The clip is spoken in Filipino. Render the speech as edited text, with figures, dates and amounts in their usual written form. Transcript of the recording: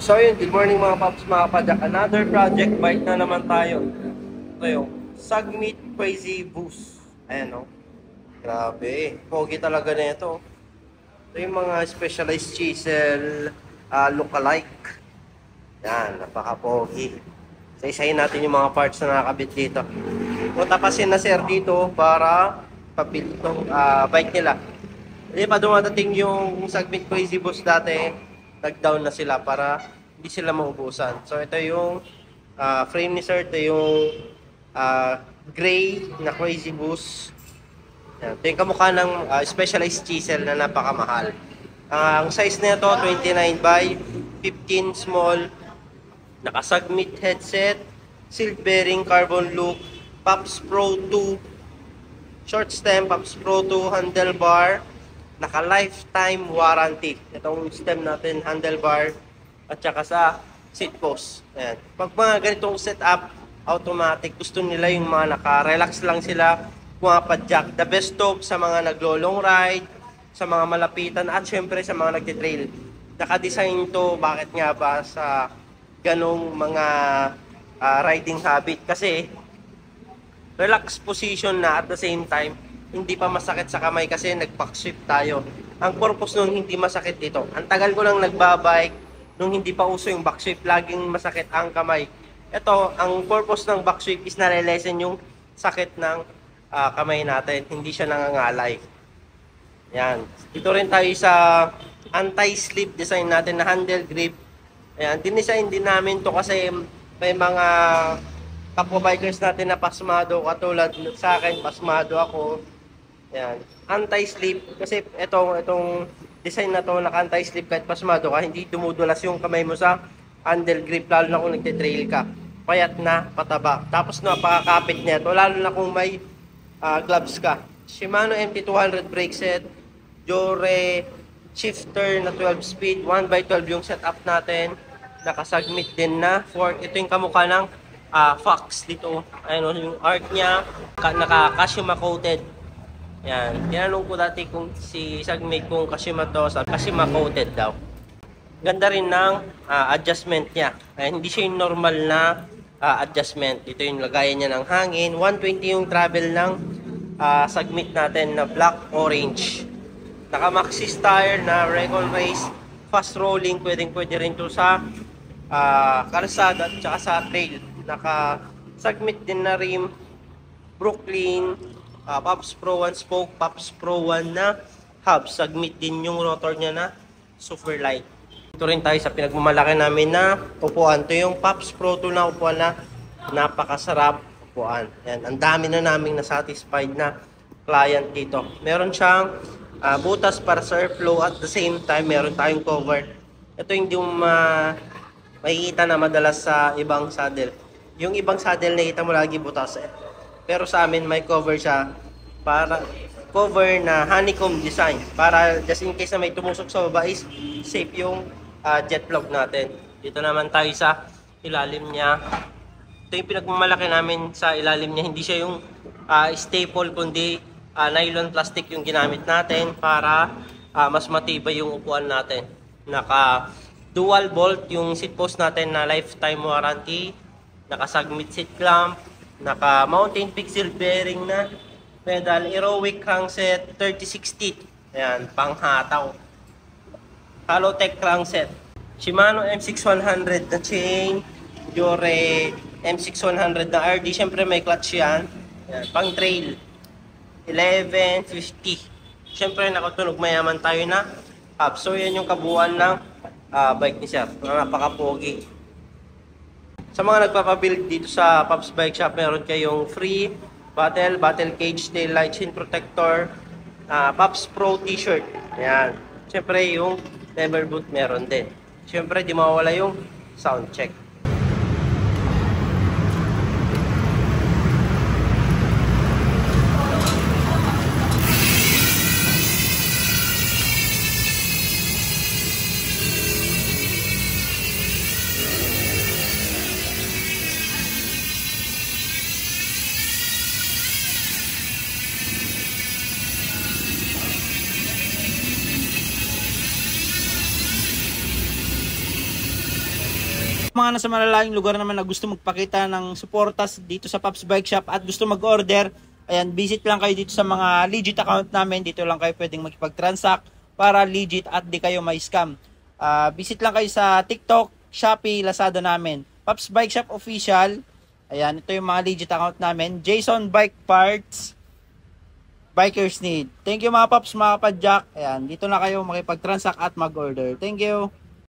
So yun, good morning mga paps, mga padyak. Another project bike na naman tayo. Ito yung Sagmit Crazy Boost. Ayan o. Grabe. Pogi talaga na ito. Ito yung mga specialized chisel lookalike. Yan, napaka-pogi. Isa-isahin natin yung mga parts na nakakabit dito. Tapasin na sir dito para papilit itong bike nila. Hindi pa dumadating yung Sagmit Crazy Boost dati. Nag-down na sila para hindi sila maubusan. So ito yung frame ni sir, ito yung gray na Crazy Boost. Yan. Ito yung kamukha ng specialized chisel na napakamahal. Ang size nito 29 by 15 small. Naka-Sagmit headset, sealed bearing, carbon loop, Pops Pro 2, short stem, Pops Pro 2, handlebar, naka-lifetime warranty. Itong stem natin, handlebar, at saka sa seat post. Ayan. Pag mga ganitong setup, automatic, gusto nila yung mga naka-relax lang sila, pumapadyak. The best of sa mga naglo-long ride, sa mga malapitan, at syempre sa mga nagtitrail. Naka-design to, bakit nga ba sa ganong mga riding habit? Kasi, relax position na at the same time, hindi pa masakit sa kamay kasi nag-backshift tayo. Ang purpose nun hindi masakit dito. Ang tagal ko lang nagbabike nung hindi pa uso yung backshift, laging masakit ang kamay. Ito, ang purpose ng backshift is nare-lessen yung sakit ng kamay natin. Hindi siya nangangalay. Yan. Dito rin tayo sa anti-slip design natin na handle grip. Ayan, dinisign din namin to kasi may mga kapwa bikers natin na pasmado, katulad sa akin, pasmado ako. Ayan, anti-slip kasi itong design na to, naka-anti-slip kahit pasmado ka, hindi dumudulas yung kamay mo sa handle grip, lalo na kung nagte-trail ka. Payat na, pataba. Tapos napakakapit niya to, lalo na kung may gloves ka. Shimano MT200 brake set, Jore shifter na 12 speed, 1x12 yung setup natin. Naka-Sagmit din na fork. Ito yung kamukha ng Fox dito. Ayun, yung arc niya, naka-Kashima coated. Yan. Tinanong ko dati kung si Sagmit kung Kashima to, sa Kashima coated daw. Ganda rin ng adjustment niya. Hindi siya yung normal na adjustment. Ito yung lagayan niya ng hangin. 120 yung travel ng Sagmit natin na black orange. Naka-Maxxis tire na Recon Race, fast rolling, pwede rin to sa kalsada at saka sa trail. Naka-Sagmit din na rim, Brooklyn, Pops Pro 1 spoke, Pops Pro 1 na hub. Sagmit din yung rotor niya na super light. Ito rin tayo sa pinagmamalaki namin na upuan. Ito yung Pops Pro 2 na upuan na napakasarap upuan. Yan, ang dami na naming na-satisfied na client dito. Meron siyang butas para sa airflow, at the same time meron tayong cover. Ito yung makikita na madalas sa ibang saddle. Yung ibang saddle nakita mo lagi butas pero sa amin may cover siya, para cover na honeycomb design, para just in case na may tumusok sa baba is safe yung jet plug natin. Dito naman tayo sa ilalim niya. Ito yung pinagmamalaki namin sa ilalim niya. Hindi siya yung staple, kundi nylon plastic yung ginamit natin para mas matibay yung upuan natin. Naka dual bolt yung seat post natin na lifetime warranty. Naka Sagmit seat clamp. Naka mountain pixel bearing na pedal. Heroic crankset 3060. Ayan, panghataw. Halotech crankset. Shimano M6100 na chain. Jore M6100 na RD. Siyempre may clutch yan. Ayan, pang trail. 1150. Siyempre nakatunog mayaman tayo na hub. So yan yung kabuuan ng bike ni sir. Napaka-pogi. Sa mga nagpapabuild dito sa Pops Bike Shop, meron kayong free battle cage, tail light, chain protector, Pops Pro t-shirt. Ayan. Siyempre yung lever boot meron din. Siyempre di mawala yung sound check. mga nasa malalayong lugar naman na gusto magpakita ng suportas dito sa Pops Bike Shop at gusto mag-order, ayan, visit lang kayo dito sa mga legit account namin. Dito lang kayo pwedeng makipag-transact para legit at di kayo may scam. Visit lang kayo sa TikTok, Shopee, Lazada namin. Pops Bike Shop Official. Ayan, ito yung mga legit account namin. Jason Bike Parts, Bikers Need. Thank you mga Pops, mga kapadyak. Ayan, dito na kayo makipag-transact at mag-order. Thank you.